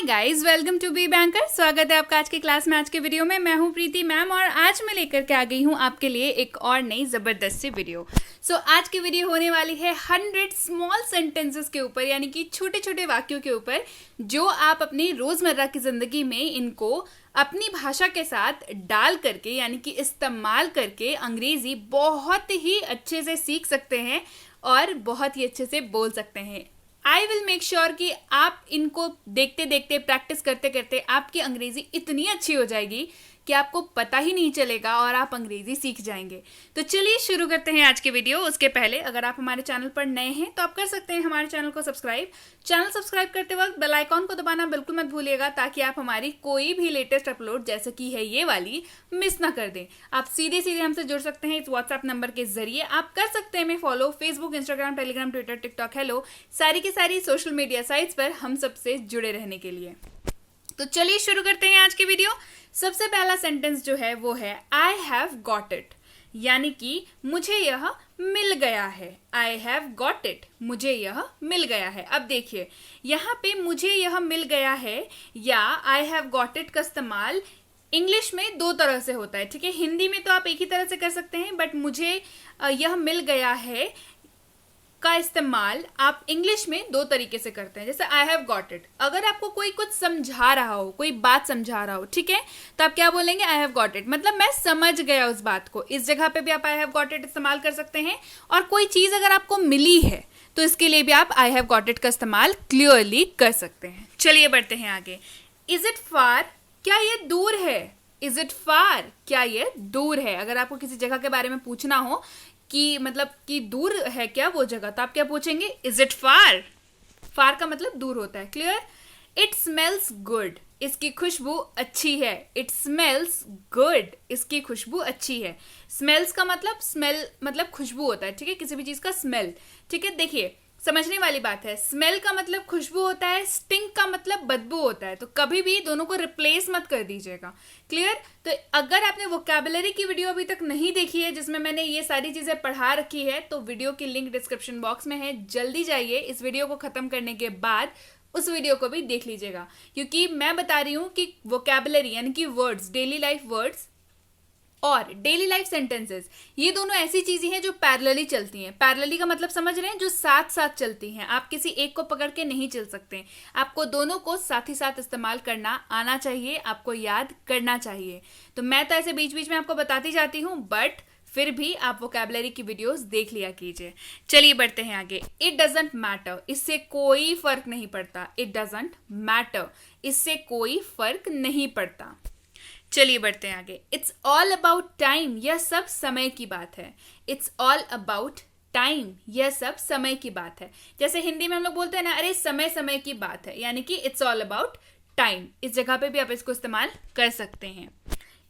Guys, welcome to be banker. स्वागत है आपका आज की क्लास में। आज के वीडियो में मैं हूं प्रीति मैम और आज मैं लेकर के आ गई हूं आपके लिए एक और नई ज़बरदस्त सी वीडियो। आज की वीडियो होने वाली है 100 स्मॉल सेंटेंसेस के ऊपर, यानी कि छोटे छोटे वाक्यों के ऊपर जो आप अपनी रोज़मर्रा की ज़िंदगी में इनको अपनी भाषा के साथ डाल करके, यानी कि इस्तेमाल करके अंग्रेज़ी बहुत ही अच्छे से सीख सकते हैं और बहुत ही अच्छे से बोल सकते हैं। आई विल मेक श्योर कि आप इनको देखते देखते, प्रैक्टिस करते करते आपकी अंग्रेजी इतनी अच्छी हो जाएगी कि आपको पता ही नहीं चलेगा और आप अंग्रेजी सीख जाएंगे। तो चलिए शुरू करते हैं आज के वीडियो। उसके पहले अगर आप हमारे चैनल पर नए हैं तो आप कर सकते हैं हमारे चैनल को सब्सक्राइब। चैनल सब्सक्राइब करते वक्त बेल आइकॉन को दबाना बिल्कुल मत भूलिएगा, ताकि आप हमारी कोई भी लेटेस्ट अपलोड, जैसे कि है ये वाली, मिस ना कर दें। आप सीधे सीधे हमसे जुड़ सकते हैं इस व्हाट्सएप नंबर के जरिए। आप कर सकते हैं हमें follow Facebook, Instagram, Telegram, Twitter, TikTok, hello, सारी की सारी सोशल मीडिया साइट्स पर हम सबसे जुड़े रहने के लिए। तो चलिए शुरू करते हैं आज की वीडियो। सबसे पहला सेंटेंस जो है वो है आई हैव गॉट इट, यानी कि मुझे यह मिल गया है। आई हैव गॉट इट, मुझे यह मिल गया है। अब देखिए यहाँ पे मुझे यह मिल गया है या आई हैव गॉट इट का इस्तेमाल इंग्लिश में दो तरह से होता है, ठीक है। हिंदी में तो आप एक ही तरह से कर सकते हैं, बट मुझे यह मिल गया है का इस्तेमाल आप इंग्लिश में दो तरीके से करते हैं। जैसे आई हैव गॉट इट, अगर आपको कोई कुछ समझा रहा हो, कोई बात समझा रहा हो, ठीक है, तो आप क्या बोलेंगे? आई हैव गॉट इट, मतलब मैं समझ गया उस बात को। इस जगह पे भी आप आई हैव गॉट इट इस्तेमाल कर सकते हैं। और कोई चीज अगर आपको मिली है तो इसके लिए भी आप आई हैव गॉट इट का इस्तेमाल क्लियरली कर सकते हैं। चलिए बढ़ते हैं आगे। इज इट फार, क्या ये दूर है? इज इट फार, क्या ये दूर है? अगर आपको किसी जगह के बारे में पूछना हो कि मतलब कि दूर है क्या वो जगह, तो आप क्या पूछेंगे? इज इट फार। फार का मतलब दूर होता है, क्लियर। इट स्मेल्स गुड, इसकी खुशबू अच्छी है। इट स्मेल्स गुड, इसकी खुशबू अच्छी है। स्मेल्स का मतलब, स्मेल मतलब खुशबू होता है, ठीक है, किसी भी चीज का स्मेल, ठीक है। देखिए समझने वाली बात है, स्मेल का मतलब खुशबू होता है, स्टिंक का मतलब बदबू होता है। तो कभी भी दोनों को रिप्लेस मत कर दीजिएगा, क्लियर। तो अगर आपने वोकैबुलरी की वीडियो अभी तक नहीं देखी है जिसमें मैंने ये सारी चीजें पढ़ा रखी है, तो वीडियो की लिंक डिस्क्रिप्शन बॉक्स में है। जल्दी जाइए, इस वीडियो को खत्म करने के बाद उस वीडियो को भी देख लीजिएगा, क्योंकि मैं बता रही हूँ कि वोकैबुलरी यानी कि वर्ड्स, डेली लाइफ वर्ड्स और डेली लाइफ सेंटेंसेस, ये दोनों ऐसी चीजें हैं जो पैरेलली चलती हैं। पैरेलली का मतलब समझ रहे हैं, जो साथ साथ चलती हैं। आप किसी एक को पकड़ के नहीं चल सकते, आपको दोनों को साथ ही साथ इस्तेमाल करना आना चाहिए, आपको याद करना चाहिए। तो मैं तो ऐसे बीच बीच में आपको बताती जाती हूँ, बट फिर भी आप वोकैबुलरी की वीडियोस देख लिया कीजिए। चलिए बढ़ते हैं आगे। इट डजंट मैटर, इससे कोई फर्क नहीं पड़ता। इट डजंट मैटर, इससे कोई फर्क नहीं पड़ता। चलिए बढ़ते हैं आगे। इट्स ऑल अबाउट टाइम, यह सब समय की बात है। इट्स ऑल अबाउट टाइम, यह सब समय की बात है। जैसे हिंदी में हम लोग बोलते हैं ना, अरे समय समय की बात है, यानी कि इट्स ऑल अबाउट टाइम। इस जगह पे भी आप इसको इस्तेमाल कर सकते हैं।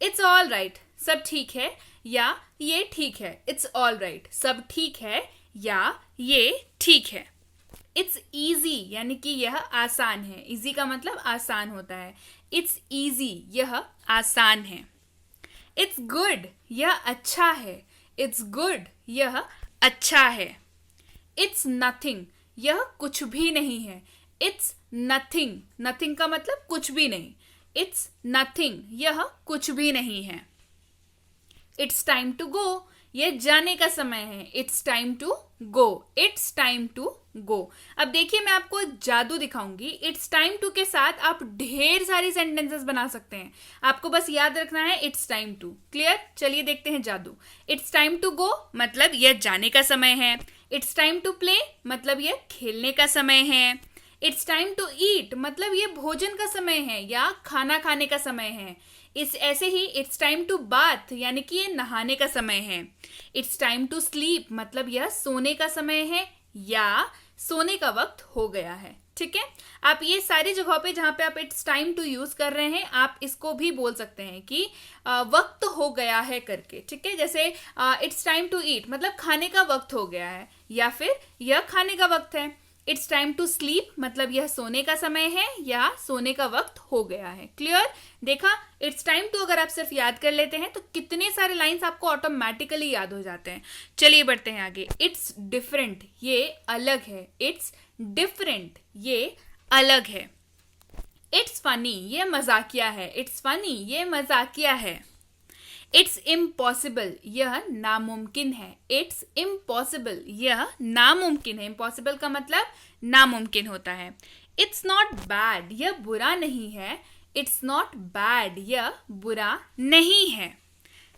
इट्स ऑल राइट, सब ठीक है या ये ठीक है। इट्स ऑल राइट, सब ठीक है या ये ठीक है। इट्स ईजी, यानी कि यह आसान है। ईजी का मतलब आसान होता है। इट्स ईजी, यह आसान है। इट्स गुड, यह अच्छा है। इट्स गुड, यह अच्छा है। इट्स नथिंग, यह कुछ भी नहीं है। इट्स नथिंग, नथिंग का मतलब कुछ भी नहीं। इट्स नथिंग, यह कुछ भी नहीं है। इट्स टाइम टू गो, यह जाने का समय है। It's time to go, it's time to go. अब देखिए मैं आपको जादू दिखाऊंगी। इट्स टाइम टू के साथ आप ढेर सारी सेंटेंसेस बना सकते हैं, आपको बस याद रखना है इट्स टाइम टू, क्लियर। चलिए देखते हैं जादू। इट्स टाइम टू गो मतलब यह जाने का समय है। इट्स टाइम टू प्ले मतलब यह खेलने का समय है। इट्स टाइम टू ईट मतलब यह भोजन का समय है या खाना खाने का समय है। इस ऐसे ही इट्स टाइम टू बाथ यानी कि ये नहाने का समय है। इट्स टाइम टू स्लीप मतलब यह सोने का समय है या सोने का वक्त हो गया है, ठीक है। आप ये सारी जगहों पे जहां पे आप इट्स टाइम टू यूज कर रहे हैं, आप इसको भी बोल सकते हैं कि वक्त हो गया है करके, ठीक है। जैसे इट्स टाइम टू ईट मतलब खाने का वक्त हो गया है, या फिर यह खाने का वक्त है। इट्स टाइम टू स्लीप मतलब यह सोने का समय है या सोने का वक्त हो गया है, क्लियर। देखा, इट्स टाइम टू अगर आप सिर्फ याद कर लेते हैं तो कितने सारे लाइंस आपको ऑटोमेटिकली याद हो जाते हैं। चलिए बढ़ते हैं आगे। इट्स डिफरेंट, ये अलग है। इट्स डिफरेंट, ये अलग है। इट्स फनी, ये मजाकिया है। इट्स फनी, ये मजाकिया है। इट्स इम्पॉसिबल, यह नामुमकिन है। इट्स इम्पॉसिबल, यह नामुमकिन है। इम्पॉसिबल का मतलब नामुमकिन होता है। इट्स नॉट बैड, यह बुरा नहीं है। इट्स नॉट बैड, यह बुरा नहीं है।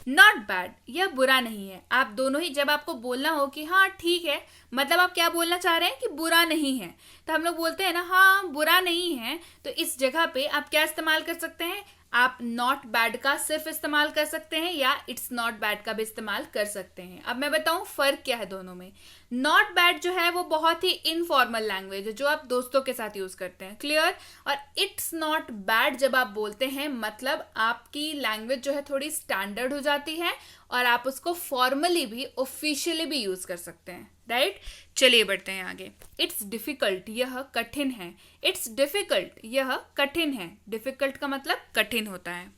नॉट बैड, यह बुरा नहीं है। आप दोनों ही, जब आपको बोलना हो कि हाँ ठीक है, मतलब आप क्या बोलना चाह रहे हैं कि बुरा नहीं है, तो हम लोग बोलते हैं ना हाँ बुरा नहीं है, तो इस जगह पे आप क्या इस्तेमाल कर सकते हैं? आप नॉट बैड का सिर्फ इस्तेमाल कर सकते हैं या इट्स नॉट बैड का भी इस्तेमाल कर सकते हैं। अब मैं बताऊं फर्क क्या है दोनों में। नॉट बैड जो है वो बहुत ही इनफॉर्मल लैंग्वेज है जो आप दोस्तों के साथ यूज करते हैं, क्लियर। और इट्स नॉट बैड जब आप बोलते हैं मतलब आपकी लैंग्वेज जो है थोड़ी स्टैंडर्ड हो जाती है और आप उसको फॉर्मली भी ऑफिशियली भी यूज कर सकते हैं, राइट। चलिए बढ़ते हैं आगे। इट्स डिफिकल्ट, यह कठिन है। इट्स डिफिकल्ट, यह कठिन है। डिफिकल्ट का मतलब कठिन होता है।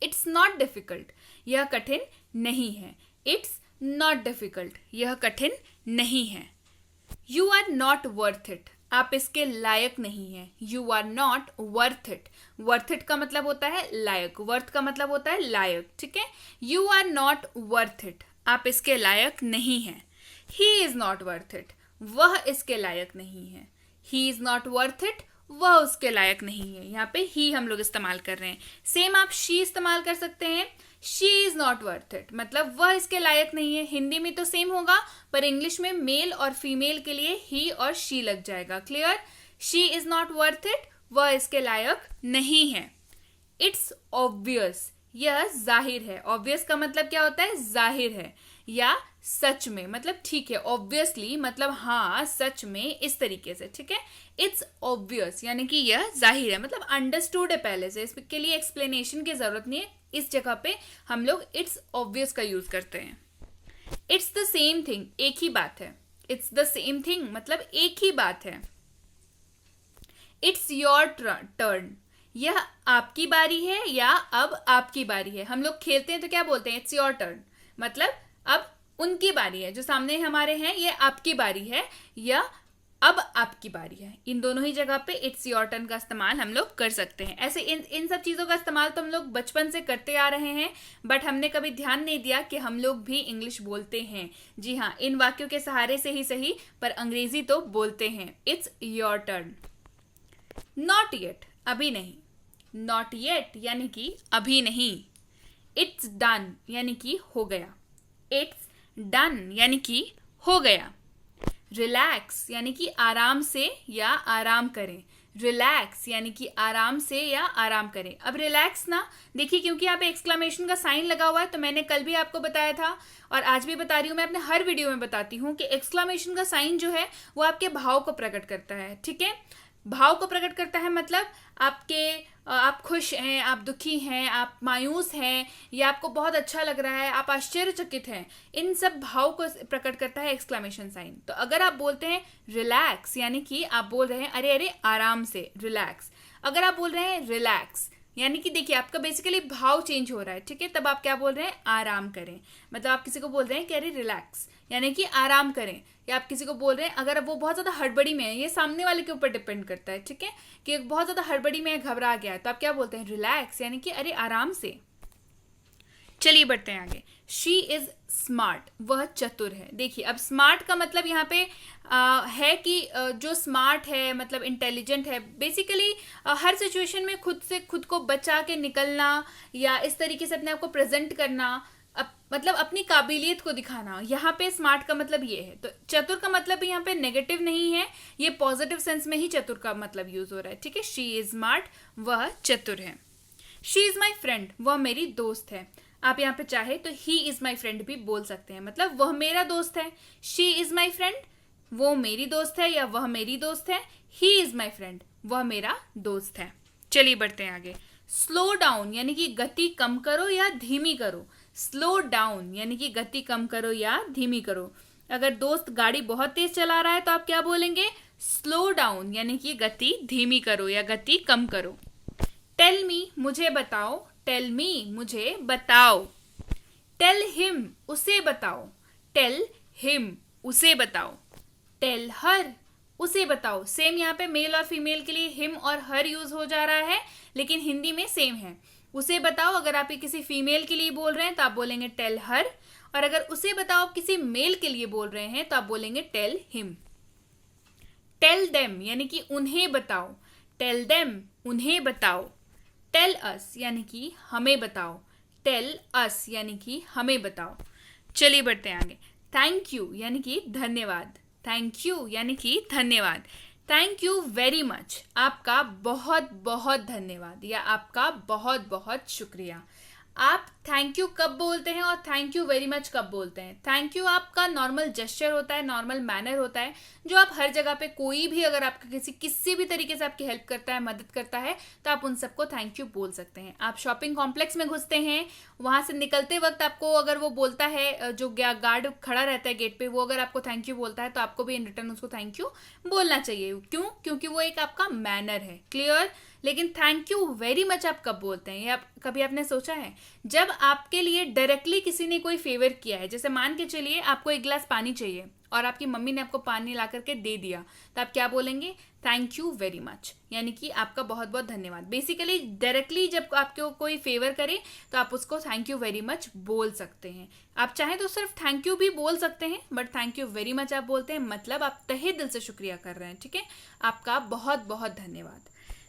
इट्स नॉट डिफिकल्ट, यह कठिन नहीं है। इट्स नॉट डिफिकल्ट, यह कठिन नहीं है। You are not worth it, आप इसके लायक नहीं हैं। You are not worth it. Worth it का मतलब होता है लायक, वर्थ का मतलब होता है लायक, ठीक है। You are not worth it, आप इसके लायक नहीं हैं। He is not worth it, वह इसके लायक नहीं है। He is not worth it, वह उसके लायक नहीं है। यहाँ पे ही हम लोग इस्तेमाल कर रहे हैं। सेम आप शी इस्तेमाल कर सकते हैं। She is not worth it मतलब वह इसके लायक नहीं है। हिंदी में तो सेम होगा पर इंग्लिश में मेल और फीमेल के लिए ही और शी लग जाएगा, clear. She is not worth it, वह इसके लायक नहीं है। इट्स ऑब्वियस, यह जाहिर है। ऑब्वियस का मतलब क्या होता है? जाहिर है या सच में, मतलब ठीक है। ऑब्वियसली मतलब हाँ सच में, इस तरीके से, ठीक है। इट्स ऑब्वियस यानी कि यह जाहिर है, मतलब अंडरस्टूड है पहले से, इसके लिए एक्सप्लेनेशन की जरूरत नहीं है। इस जगह पे हम लोग इट्स ऑब्वियस का यूज करते हैं। इट्स द सेम थिंग, एक ही बात है। इट्स द सेम थिंग मतलब एक ही बात है। इट्स योर टर्न, यह आपकी बारी है या अब आपकी बारी है। हम लोग खेलते हैं तो क्या बोलते हैं? इट्स योर टर्न मतलब अब उनकी बारी है, जो सामने हमारे हैं ये आपकी बारी है या अब आपकी बारी है। इन दोनों ही जगह पे इट्स योर टर्न का इस्तेमाल हम लोग कर सकते हैं। ऐसे इन सब चीज़ों का इस्तेमाल तो हम लोग बचपन से करते आ रहे हैं, बट हमने कभी ध्यान नहीं दिया कि हम लोग भी इंग्लिश बोलते हैं। जी हाँ, इन वाक्यों के सहारे से ही सही, पर अंग्रेजी तो बोलते हैं। It's your turn. Not yet, अभी नहीं। नॉट येट यानी कि अभी नहीं। इट्स डन यानी कि हो गया। इट्स डन यानी कि हो गया। रिलैक्स यानी कि आराम से या आराम करें। रिलैक्स यानी कि आराम से या आराम करें। अब रिलैक्स ना देखिए, क्योंकि यहाँ पे एक्सक्लेमेशन का साइन लगा हुआ है, तो मैंने कल भी आपको बताया था और आज भी बता रही हूँ, मैं अपने हर वीडियो में बताती हूँ कि एक्सक्लेमेशन का साइन जो है वो आपके भाव को प्रकट करता है, ठीक है। भाव को प्रकट करता है मतलब आप खुश हैं, आप दुखी हैं, आप मायूस हैं, या आपको बहुत अच्छा लग रहा है, आप आश्चर्यचकित हैं। इन सब भाव को प्रकट करता है एक्सक्लेमेशन साइन। तो अगर आप बोलते हैं रिलैक्स यानी कि आप बोल रहे हैं अरे अरे आराम से, रिलैक्स। अगर आप बोल रहे हैं रिलैक्स यानी कि देखिए आपका बेसिकली भाव चेंज हो रहा है, ठीक है, तब आप क्या बोल रहे हैं? आराम करें। मतलब आप किसी को बोल रहे हैं कि अरे रिलैक्स यानी कि आराम करें, या आप किसी को बोल रहे हैं अगर वो बहुत ज़्यादा हड़बड़ी में है, ये सामने वाले के ऊपर डिपेंड करता है, ठीक है, कि बहुत ज़्यादा हड़बड़ी में घबरा गया है, तो आप क्या बोलते हैं? रिलैक्स यानी कि अरे आराम से। चलिए बढ़ते हैं आगे। शी इज स्मार्ट, वह चतुर है। देखिए अब स्मार्ट का मतलब यहाँ पे है कि जो स्मार्ट है मतलब इंटेलिजेंट है। बेसिकली हर सिचुएशन में खुद को बचा के निकलना या इस तरीके से अपने आप को प्रेजेंट करना, मतलब अपनी काबिलियत को दिखाना। यहाँ पे स्मार्ट का मतलब ये है। तो चतुर का मतलब भी यहाँ पे नेगेटिव नहीं है, ये पॉजिटिव सेंस में ही चतुर का मतलब यूज हो रहा है, ठीक है। शी इज स्मार्ट, वह चतुर है। शी इज माई फ्रेंड, वह मेरी दोस्त है। आप यहाँ पे चाहे तो ही इज माई फ्रेंड भी बोल सकते हैं, मतलब वह मेरा दोस्त है। शी इज माई फ्रेंड, वो मेरी दोस्त है या वह मेरी दोस्त है। ही इज माई फ्रेंड, वह मेरा दोस्त है। चलिए बढ़ते हैं आगे। स्लो डाउन यानी कि गति कम करो या धीमी करो। स्लो डाउन यानी कि गति कम करो या धीमी करो। अगर दोस्त गाड़ी बहुत तेज चला रहा है तो आप क्या बोलेंगे? स्लो डाउन यानी कि गति धीमी करो या गति कम करो। टेल मी, मुझे बताओ। टेल मी, मुझे बताओ। टेल हिम, उसे बताओ। टेल हिम, उसे बताओ। टेल हर, उसे बताओ। सेम यहाँ पे मेल और फीमेल के लिए हिम और हर यूज हो जा रहा है, लेकिन हिंदी में सेम है। उसे बताओ अगर आप ये किसी फीमेल के लिए बोल रहे हैं तो आप बोलेंगे टेल हर, और अगर उसे बताओ आप किसी मेल के लिए बोल रहे हैं तो आप बोलेंगे टेल हिम। टेल देम यानी कि उन्हें बताओ, टेल देम उन्हें बताओ। टेल अस यानी कि हमें बताओ, टेल अस यानी कि हमें बताओ। चलिए बढ़ते हैं आगे। थैंक यू यानी कि धन्यवाद, थैंक यू यानी कि धन्यवाद। थैंक यू वेरी मच, आपका बहुत बहुत धन्यवाद या आपका बहुत बहुत शुक्रिया। आप थैंक यू कब बोलते हैं और थैंक यू वेरी मच कब बोलते हैं? थैंक यू आपका नॉर्मल जेस्चर होता है, नॉर्मल मैनर होता है, जो आप हर जगह पे कोई भी अगर आपका किसी भी तरीके से आपकी हेल्प करता है, मदद करता है, तो आप उन सबको थैंक यू बोल सकते हैं। आप शॉपिंग कॉम्प्लेक्स में घुसते हैं, वहां से निकलते वक्त आपको अगर वो बोलता है, जो गार्ड खड़ा रहता है गेट पे, वो अगर आपको थैंक यू बोलता है तो आपको भी इन रिटर्न उसको थैंक यू बोलना चाहिए। क्यों? क्योंकि वो एक आपका मैनर है। क्लियर? लेकिन थैंक यू वेरी मच आप कब बोलते हैं? या कभी आपने सोचा है? जब आपके लिए डायरेक्टली किसी ने कोई फेवर किया है, जैसे मान के चलिए आपको एक गिलास पानी चाहिए और आपकी मम्मी ने आपको पानी ला करके दे दिया, तो आप क्या बोलेंगे? थैंक यू वेरी मच, यानी कि आपका बहुत बहुत धन्यवाद। बेसिकली डायरेक्टली जब आपको कोई फेवर करे तो आप उसको थैंक यू वेरी मच बोल सकते हैं। आप चाहें तो सिर्फ थैंक यू भी बोल सकते हैं, but thank you very much आप बोलते हैं, मतलब आप तहे दिल से शुक्रिया कर रहे हैं। ठीक है, आपका बहुत बहुत धन्यवाद।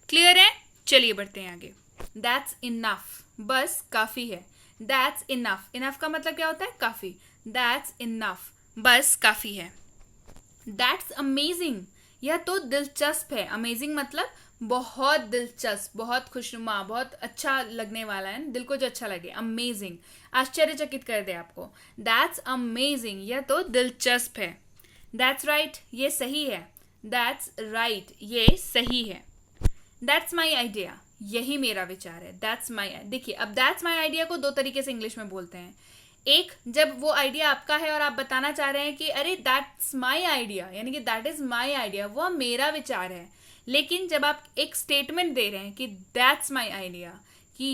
क्लियर है? चलिए बढ़ते हैं आगे। दैट्स इनफ, बस काफी है। दैट्स इनफ, इनफ का मतलब क्या होता है? काफी। दैट्स इनफ, बस काफी है। दैट्स अमेजिंग, यह तो दिलचस्प है। अमेजिंग मतलब बहुत दिलचस्प, बहुत खुशनुमा, बहुत अच्छा लगने वाला है, दिल को जो अच्छा लगे। अमेजिंग, आश्चर्यचकित कर दे आपको। दैट्स अमेजिंग, यह तो दिलचस्प है। दैट्स राइट, ये सही है। दैट्स राइट, ये सही है। दैट्स माई आइडिया, यही मेरा विचार है। दैट्स माई, देखिए अब दैट्स माई आइडिया को दो तरीके से इंग्लिश में बोलते हैं। एक, जब वो आइडिया आपका है और आप बताना चाह रहे हैं कि अरे दैट्स माई आइडिया, यानी कि दैट इज माई आइडिया, वो मेरा विचार है। लेकिन जब आप एक स्टेटमेंट दे रहे हैं कि दैट्स माई आइडिया, कि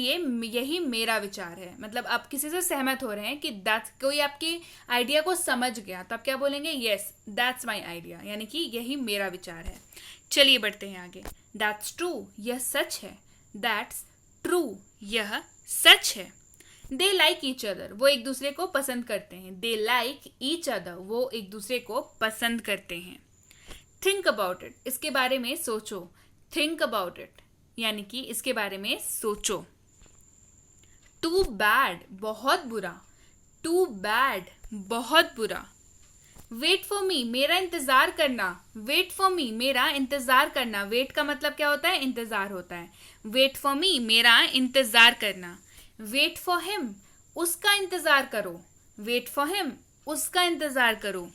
यही मेरा विचार है, मतलब आप किसी से सहमत हो रहे हैं कि दैट्स, कोई आपकी आइडिया को समझ गया, तो आप क्या बोलेंगे? यस दैट्स माई आइडिया, यानी कि यही मेरा विचार है। चलिए बढ़ते हैं आगे। दैट्स ट्रू, यह सच है। दैट्स ट्रू, यह सच है। दे लाइक ईच अदर, वो एक दूसरे को पसंद करते हैं। दे लाइक ईच अदर, वो एक दूसरे को पसंद करते हैं। थिंक अबाउट इट, इसके बारे में सोचो। थिंक अबाउट इट, यानी कि इसके बारे में सोचो। टू बैड, बहुत बुरा। टू बैड, बहुत बुरा। वेट फॉर मी, मेरा इंतजार करना। वेट फॉर मी, मेरा इंतजार करना। वेट का मतलब क्या होता है? इंतजार होता है। वेट फॉर मी, मेरा इंतजार करना। वेट फॉर हिम, उसका इंतजार करो। वेट फॉर हिम, उसका इंतजार करो।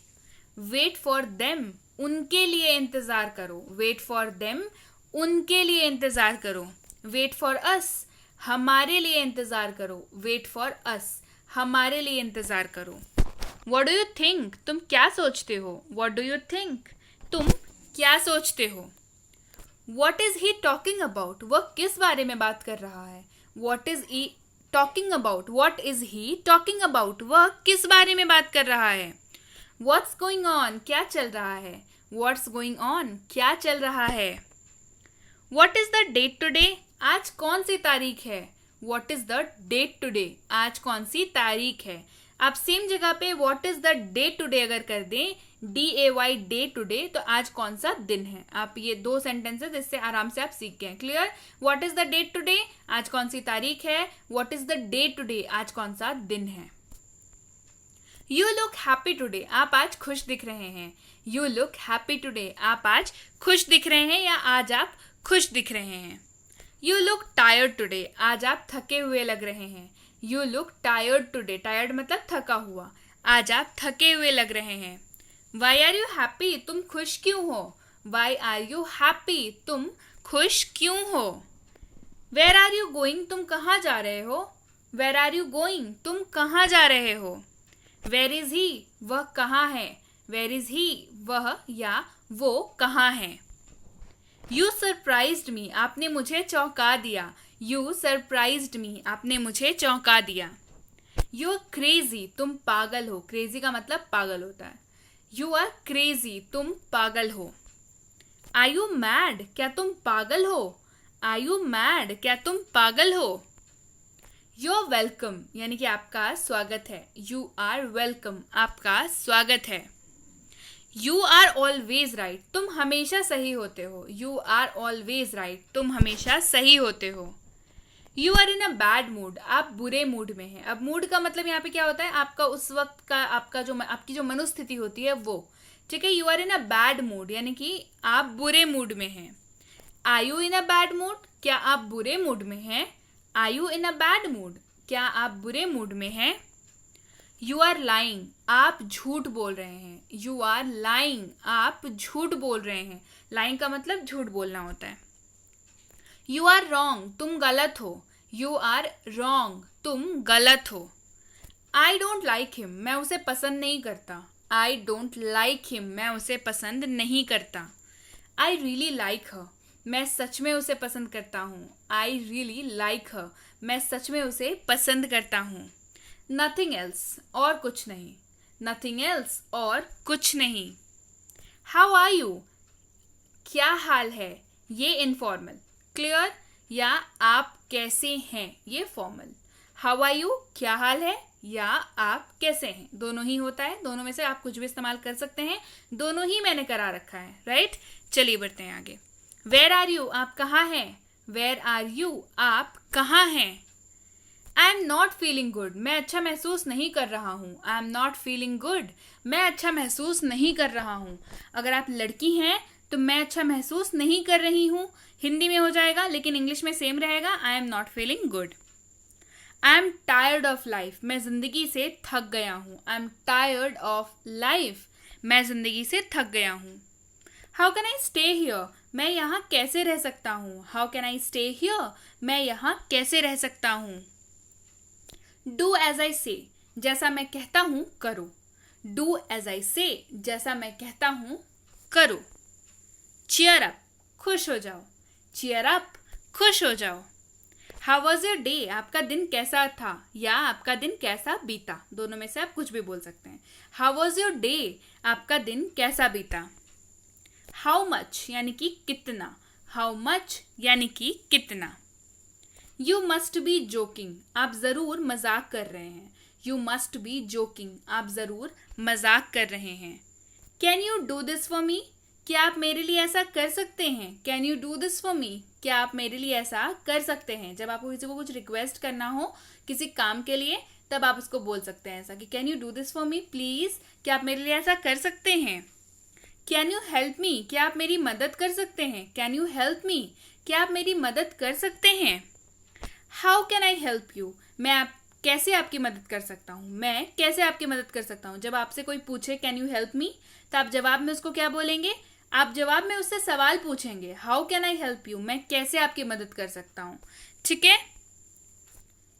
वेट फॉर देम, उनके लिए इंतजार करो। वेट फॉर देम, उनके लिए इंतजार करो। वेट फॉर अस, हमारे लिए इंतजार करो। वेट फॉर अस, हमारे लिए इंतजार करो। What do you think? तुम क्या सोचते हो? What do you think? तुम क्या सोचते हो? What is he talking about? वह किस बारे में बात कर रहा है? What is he talking about? What is he talking about? वह किस बारे में बात कर रहा है? What's going on? क्या चल रहा है? What's going on? क्या चल रहा है? What is the date today? आज कौन सी तारीख है? What is the date today? आज कौन सी तारीख है? आप सेम जगह पे what is the day today अगर कर दें, DAY डे टुडे, तो आज कौन सा दिन है। आप ये दो सेंटेंसेस इससे आराम से आप सीख गए। Clear? What is the date today, आज कौन सी तारीख है। What is the day today, आज कौन सा दिन है। यू लुक हैप्पी टुडे, आप आज खुश दिख रहे हैं। यू लुक हैप्पी टुडे, आप आज खुश दिख रहे हैं या आज आप खुश दिख रहे हैं। यू लुक टायर्ड टुडे, आज आप थके हुए लग रहे हैं। You look tired today, tired मतलब थका हुआ, आज आप थके हुए लग रहे हैं। वाई आर यू हैप्पी, तुम खुश क्यों हो। वाई आर यू हैप्पी, तुम खुश क्यों हो। वेयर आर यू गोइंग, तुम कहाँ जा रहे हो। वेयर आर यू गोइंग, तुम कहाँ जा रहे हो। वेयर इज ही, वह कहाँ है। वेयर इज ही, वह या वो कहाँ है। यू सरप्राइज्ड मी, आपने मुझे चौंका दिया। यू सरप्राइज्ड मी, आपने मुझे चौंका दिया। यू आर क्रेजी, तुम पागल हो। क्रेजी का मतलब पागल होता है। यू आर क्रेजी, तुम पागल हो। आर यू मैड, क्या तुम पागल हो? आर यू मैड, क्या तुम पागल हो? You're वेलकम, यानी कि आपका स्वागत है. यू आर वेलकम, आपका स्वागत है. यू आर ऑलवेज राइट, तुम हमेशा सही होते हो. यू आर ऑलवेज राइट, तुम हमेशा सही होते हो. You are in a bad mood, आप बुरे मूड में हैं. अब मूड का मतलब यहाँ पे क्या होता है, आपका उस वक्त का आपकी जो मनोस्थिति होती है वो. ठीक है, you are in a bad mood यानी कि आप बुरे मूड में हैं. Are you in a bad mood, क्या आप बुरे मूड में हैं? Are you in a bad mood, क्या आप बुरे मूड में हैं? यू आर लाइंग, आप झूठ बोल रहे हैं. यू आर लाइंग, आप झूठ बोल रहे हैं. लाइंग का मतलब झूठ बोलना होता है. यू आर रॉन्ग, तुम गलत हो. यू आर रॉन्ग, तुम गलत हो. आई डोंट लाइक हिम, मैं उसे पसंद नहीं करता. आई डोंट लाइक हिम, मैं उसे पसंद नहीं करता. आई रियली लाइक हर, मैं सच में उसे पसंद करता हूँ. आई रियली लाइक हर, मैं सच में उसे पसंद करता हूँ. नथिंग एल्स, और कुछ नहीं. नथिंग एल्स, और कुछ नहीं. हाउ आर यू, क्या हाल है, ये इनफॉर्मल. क्लियर, या आप कैसे हैं, ये फॉर्मल. हाउ आर यू, क्या हाल है, या आप कैसे हैं, दोनों ही होता है. दोनों में से आप कुछ भी इस्तेमाल कर सकते हैं. दोनों ही मैंने करा रखा है. राइट, चलिए बढ़ते हैं आगे. वेयर आर यू, आप कहाँ हैं. वेयर आर यू, आप कहाँ हैं. I am not feeling good, मैं अच्छा महसूस नहीं कर रहा हूँ. I am not feeling good, मैं अच्छा महसूस नहीं कर रहा हूँ. अगर आप लड़की हैं तो मैं अच्छा महसूस नहीं कर रही हूँ हिंदी में हो जाएगा, लेकिन इंग्लिश में सेम रहेगा. I am not feeling good. I am tired of life, मैं जिंदगी से थक गया हूँ. I am tired of life, मैं जिंदगी से थक गया हूँ. How can I stay here, मैं यहाँ कैसे रह सकता हूँ. How can I stay here, मैं यहाँ कैसे रह सकता हूँ. डू एज आई से, जैसा मैं कहता हूँ करो. डू एज आई से, जैसा मैं कहता हूँ करो. चीयर अप, खुश हो जाओ. चीयर अप, खुश हो जाओ. हाउ वॉज योर डे, आपका दिन कैसा था, या आपका दिन कैसा बीता. दोनों में से आप कुछ भी बोल सकते हैं. हाउ वॉज योर डे, आपका दिन कैसा बीता. हाउ मच, यानी कि कितना. हाउ मच, यानी कि कितना. यू मस्ट बी जोकिंग, आप जरूर मजाक कर रहे हैं. यू मस्ट बी जोकिंग, आप जरूर मजाक कर रहे हैं. Can you do this for me, क्या आप मेरे लिए ऐसा कर सकते हैं. Can you do this for me, क्या आप मेरे लिए ऐसा कर सकते हैं. जब आपको किसी को कुछ रिक्वेस्ट करना हो किसी काम के लिए, तब आप उसको बोल सकते हैं ऐसा कि can you do this for me, please, क्या आप मेरे लिए ऐसा कर सकते हैं. कैन यू हेल्प मी, क्या आप मेरी मदद कर सकते हैं. कैन यू हेल्प मी, क्या आप मेरी मदद कर सकते हैं. How can I help you, मैं कैसे आपकी मदद कर सकता हूँ. मैं कैसे आपकी मदद कर सकता हूँ. जब आपसे कोई पूछे कैन यू हेल्प मी, तो आप जवाब में उसको क्या बोलेंगे. आप जवाब में उससे सवाल पूछेंगे. How can I help you, मैं कैसे आपकी मदद कर सकता हूँ. ठीक है.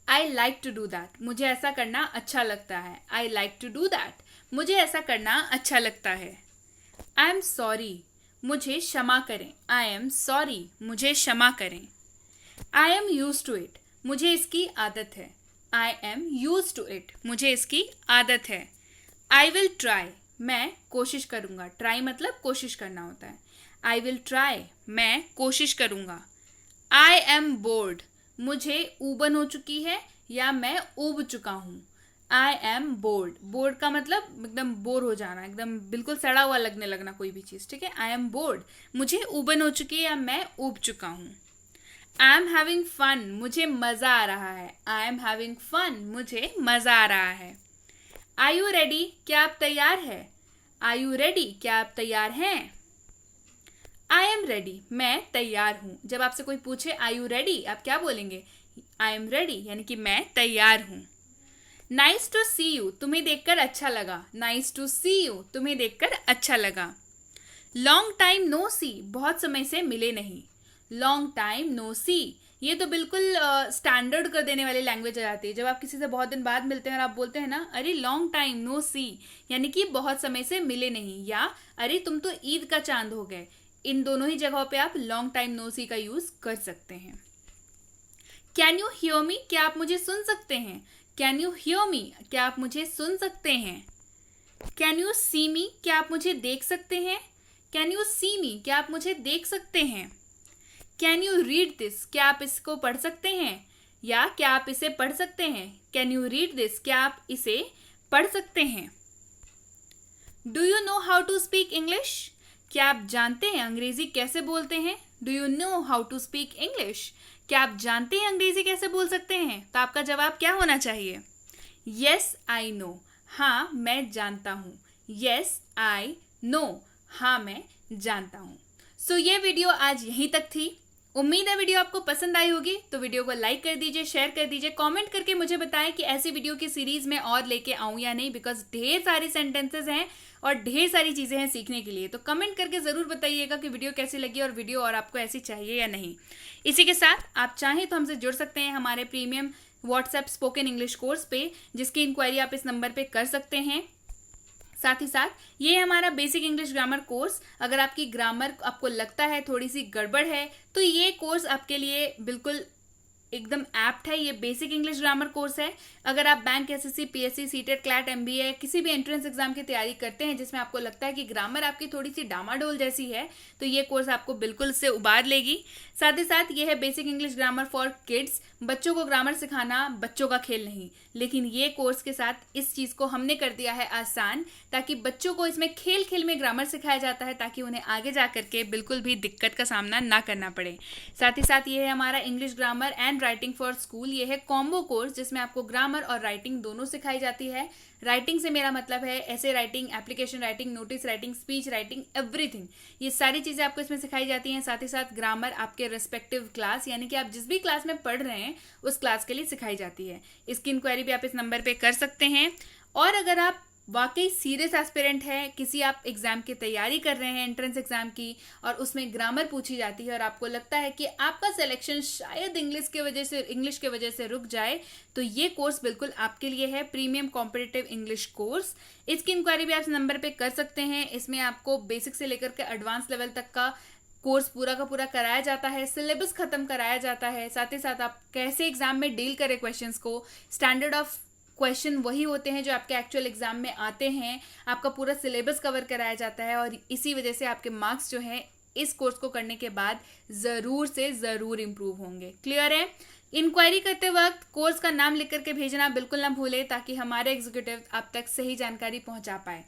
I like to do that, मुझे ऐसा करना अच्छा लगता है. I like to do that, मुझे ऐसा करना अच्छा लगता है. आई एम सॉरी, मुझे क्षमा करें. आई एम सॉरी, मुझे क्षमा करें. I am use to it, मुझे इसकी आदत है. I am use to it, मुझे इसकी आदत है. आई विल ट्राई, मैं कोशिश करूंगा. ट्राई मतलब कोशिश करना होता है. आई विल ट्राई, मैं कोशिश करूंगा. आई एम बोर्ड, मुझे ऊबन हो चुकी है या मैं ऊब चुका हूँ. आई एम बोर्ड, बोर्ड का मतलब एकदम बोर हो जाना, एकदम बिल्कुल सड़ा हुआ लगने लगना कोई भी चीज़. ठीक है. आई एम बोर्ड, मुझे ऊबन हो चुकी है या मैं ऊब चुका हूँ. आई एम हैविंग फन, मुझे मज़ा आ रहा है. आई एम हैविंग फन, मुझे मज़ा आ रहा है. आर यू रेडी, क्या आप तैयार हैं. आर यू रेडी, क्या आप तैयार हैं. आई एम रेडी, मैं तैयार हूँ. जब आपसे कोई पूछे आर यू रेडी, आप क्या बोलेंगे. आई एम रेडी, यानी कि मैं तैयार हूँ. नाइस टू सी यू, तुम्हें देखकर अच्छा लगा. नाइस टू सी यू, तुम्हें देखकर अच्छा लगा. लॉन्ग टाइम नो सी, बहुत समय से मिले नहीं. लॉन्ग टाइम नो सी, ये तो बिल्कुल स्टैंडर्ड कर देने वाली लैंग्वेज आ जाती है. जब आप किसी से बहुत दिन बाद मिलते हैं और आप बोलते हैं ना, अरे लॉन्ग टाइम नो सी, यानी कि बहुत समय से मिले नहीं, या अरे तुम तो ईद का चांद हो गए. इन दोनों ही जगहों पे आप लॉन्ग टाइम नो सी का यूज कर सकते हैं. कैन यू हियर मी, क्या आप मुझे सुन सकते हैं. कैन यू हियर मी, क्या आप मुझे सुन सकते हैं. कैन यू सी मी, क्या आप मुझे देख सकते हैं. कैन यू सी मी, क्या आप मुझे देख सकते हैं? कैन यू रीड दिस, क्या आप इसको पढ़ सकते हैं? या क्या आप इसे पढ़ सकते हैं? कैन यू रीड दिस, क्या आप इसे पढ़ सकते हैं? Do you know how to speak English, क्या आप जानते हैं अंग्रेजी कैसे बोलते हैं? Do you know how to speak English, क्या आप जानते हैं अंग्रेजी कैसे बोल सकते हैं? तो आपका जवाब क्या होना चाहिए? यस आई नो, हाँ मैं जानता हूँ। यस आई नो, हाँ मैं जानता हूँ। सो ये वीडियो आज यहीं तक थी। उम्मीद है वीडियो आपको पसंद आई होगी, तो वीडियो को लाइक कर दीजिए, शेयर कर दीजिए, कमेंट करके मुझे बताएं कि ऐसी वीडियो की सीरीज में और लेके आऊं या नहीं, बिकॉज ढेर सारी सेंटेंसेस हैं और ढेर सारी चीजें हैं सीखने के लिए। तो कमेंट करके जरूर बताइएगा कि वीडियो कैसी लगी और वीडियो और आपको ऐसी चाहिए या नहीं। इसी के साथ आप चाहें तो हमसे जुड़ सकते हैं हमारे premium WhatsApp spoken English course पे, जिसकी इंक्वायरी आप इस नंबर पे कर सकते हैं। साथ ही साथ ये हमारा बेसिक इंग्लिश ग्रामर कोर्स, अगर आपकी ग्रामर आपको लगता है थोड़ी सी गड़बड़ है तो ये कोर्स आपके लिए बिल्कुल एकदम एप्ट है। ये बेसिक इंग्लिश ग्रामर कोर्स है। अगर आप bank, SSC, PSC, CTET, CLAT, MBA किसी भी एंट्रेंस एग्जाम की तैयारी करते हैं जिसमें आपको लगता है कि ग्रामर आपकी थोड़ी सी डामाडोल जैसी है, तो ये कोर्स आपको बिल्कुल से उबार लेगी। साथ ही साथ ये है basic English grammar for kids. बच्चों को ग्रामर सिखाना बच्चों का खेल नहीं, लेकिन ये कोर्स के साथ इस चीज को हमने कर दिया है आसान, ताकि बच्चों को इसमें खेल खेल में ग्रामर सिखाया जाता है, ताकि उन्हें आगे जा करके बिल्कुल भी दिक्कत का सामना ना करना पड़े। साथ ही साथ ये है हमारा English grammar and writing for school. ये है कॉम्बो कोर्स जिसमें आपको ग्रामर और राइटिंग दोनों सिखाई जाती है। राइटिंग से मेरा मतलब है ऐसे writing, application writing, notice writing, speech writing, everything. ये सारी चीजें आपको इसमें सिखाई जाती हैं। साथ ही साथ ग्रामर आपके रेस्पेक्टिव क्लास, यानी कि आप जिस भी क्लास में पढ़ रहे हैं उस क्लास के लिए सिखाई जाती है। इसकी इंक्वायरी भी आप इस नंबर पे कर सकते हैं। और अगर आप वाकई सीरियस एस्पिरेंट है, किसी आप एग्जाम की तैयारी कर रहे हैं, एंट्रेंस एग्जाम की, और उसमें ग्रामर पूछी जाती है और आपको लगता है कि आपका सिलेक्शन शायद इंग्लिश के वजह से रुक जाए, तो ये कोर्स बिल्कुल आपके लिए है, प्रीमियम कॉम्पिटिटिव इंग्लिश कोर्स। इसकी इंक्वायरी भी आप इस नंबर पे कर सकते हैं। इसमें आपको बेसिक से लेकर के एडवांस लेवल तक का कोर्स पूरा का पूरा कराया जाता है, सिलेबस खत्म कराया जाता है। साथ ही साथ आप कैसे एग्जाम में डील करें क्वेश्चंस को, स्टैंडर्ड ऑफ क्वेश्चन वही होते हैं जो आपके एक्चुअल एग्जाम में आते हैं, आपका पूरा सिलेबस कवर कराया जाता है, और इसी वजह से आपके मार्क्स जो हैं इस कोर्स को करने के बाद जरूर से जरूर इंप्रूव होंगे। क्लियर है? इंक्वायरी करते वक्त कोर्स का नाम लिख करके भेजना बिल्कुल ना भूले, ताकि हमारे एग्जीक्यूटिव आप तक सही जानकारी पहुंचा पाए।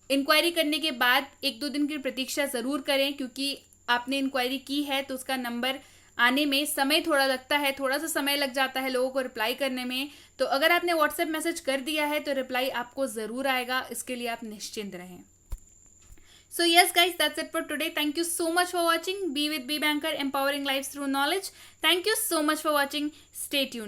इंक्वायरी करने के बाद 1-2 दिन की प्रतीक्षा जरूर करें, क्योंकि आपने इंक्वायरी की है तो उसका नंबर आने में समय थोड़ा लगता है, थोड़ा सा समय लग जाता है लोगों को रिप्लाई करने में। तो अगर आपने व्हाट्सएप मैसेज कर दिया है तो रिप्लाई आपको जरूर आएगा, इसके लिए आप निश्चिंत रहें। So yes guys, that's it for today. Thank you so much for watching. Be with B Banker, empowering lives through knowledge. Thank you so much for watching. Stay tuned.